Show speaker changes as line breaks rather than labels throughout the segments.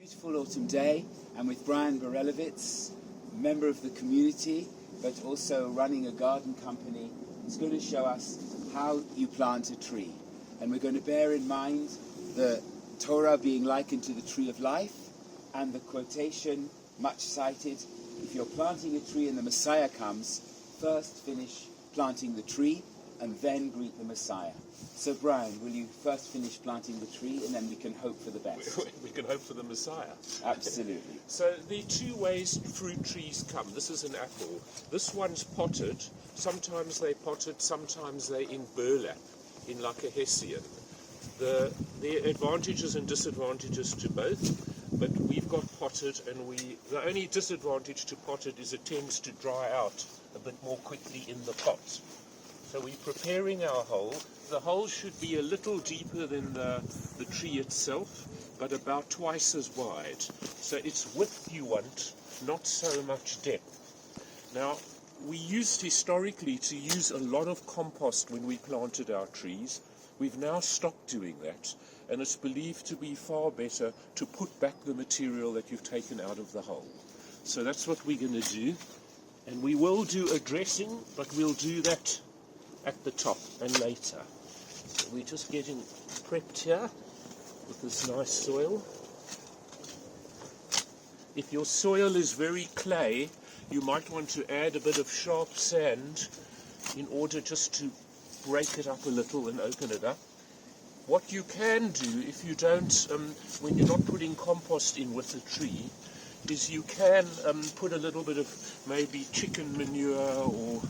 Beautiful autumn day, and with Bryan Burelavitz, member of the community, but also running a garden company, he's going to show us how you plant a tree. And we're going to bear in mind the Torah being likened to the tree of life, and the quotation, much cited, if you're planting a tree and the Messiah comes, first finish planting the tree and then greet the Messiah. So Bryan, will you first finish planting the tree and then we can hope for the best?
We can hope for the Messiah.
Absolutely.
So there are two ways fruit trees come. This is an apple. This one's potted. Sometimes they're potted, sometimes they're in burlap, in like a hessian. There are advantages and disadvantages to both, but we've got potted, and the only disadvantage to potted is it tends to dry out a bit more quickly in the pot. So we're preparing our hole. The hole should be a little deeper than the tree itself, but about twice as wide. So it's width you want, not so much depth. Now, we used historically to use a lot of compost when we planted our trees. We've now stopped doing that, and it's believed to be far better to put back the material that you've taken out of the hole. So that's what we're going to do, and we will do a dressing, but we'll do that at the top and later. So we're just getting prepped here with this nice soil. If your soil is very clay, you might want to add a bit of sharp sand in order just to break it up a little and open it up. What you can do if you don't, when you're not putting compost in with the tree, is you can put a little bit of maybe chicken manure or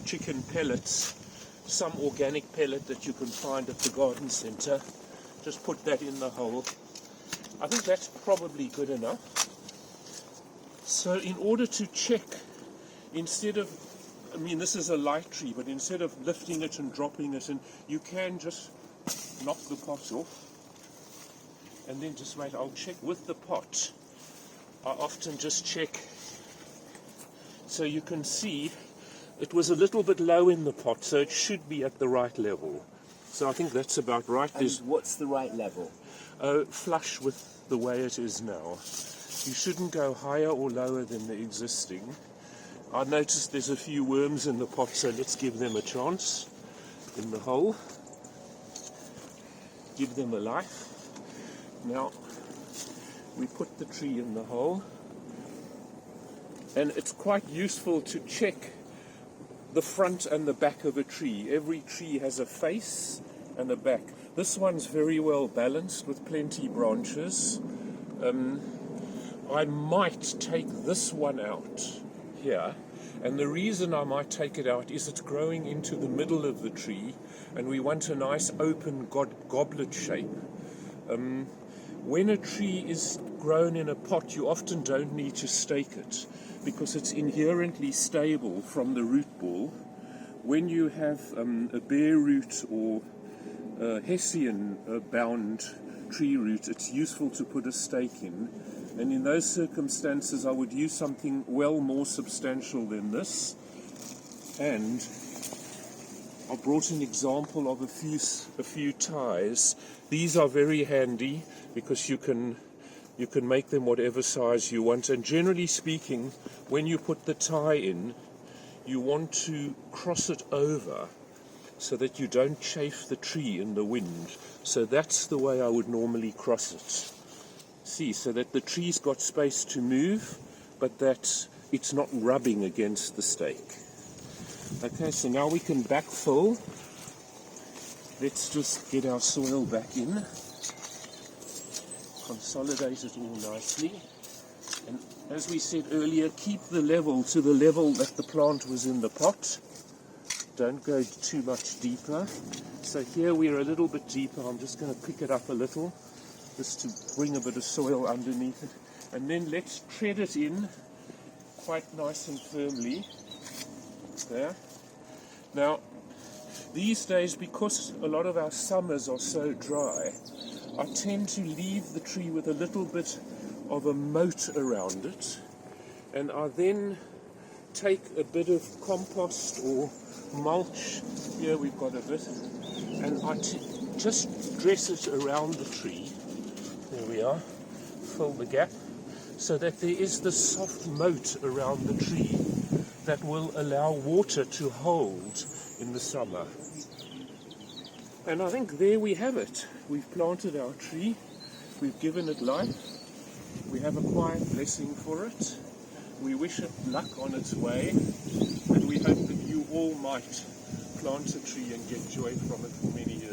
chicken pellets, some organic pellet that you can find at the garden centre. Just put that in the hole. I think that's probably good enough. So in order to check, instead of, this is a light tree, but instead of lifting it and dropping it in, you can just knock the pot off and then just wait. I'll check with the pot. I often just check so you can see it was a little bit low in the pot, so it should be at the right level. So I think that's about right.
And what's the right level?
Flush with the way it is now. You shouldn't go higher or lower than the existing. I noticed there's a few worms in the pot, so let's give them a chance in the hole. Give them a life. Now, we put the tree in the hole, and it's quite useful to check the front and the back of a tree. Every tree has a face and a back. This one's very well balanced with plenty branches. I might take this one out here, and the reason I might take it out is it's growing into the middle of the tree, and we want a nice open goblet shape. When a tree is grown in a pot, you often don't need to stake it because it's inherently stable from the root ball. When you have a bare root or a hessian bound tree root, it's useful to put a stake in. And in those circumstances, I would use something well more substantial than this. And I brought an example of a few ties. These are very handy because you can make them whatever size you want. And generally speaking, when you put the tie in, you want to cross it over so that you don't chafe the tree in the wind. So that's the way I would normally cross it. See, so that the tree's got space to move, but that it's not rubbing against the stake. Okay, so now we can backfill. Let's just get our soil back in. Consolidate it all nicely. And as we said earlier, keep the level to the level that the plant was in the pot. Don't go too much deeper. So here we're a little bit deeper. I'm just going to pick it up a little, just to bring a bit of soil underneath it. And then let's tread it in quite nice and firmly. There. Now, these days, because a lot of our summers are so dry, I tend to leave the tree with a little bit of a moat around it, and I then take a bit of compost or mulch, here we've got a bit, and I just dress it around the tree, there we are, fill the gap, so that there is this soft moat around the tree that will allow water to hold in the summer. And I think there we have it. We've planted our tree, we've given it life, we have a quiet blessing for it, we wish it luck on its way, and we hope that you all might plant a tree and get joy from it for many years.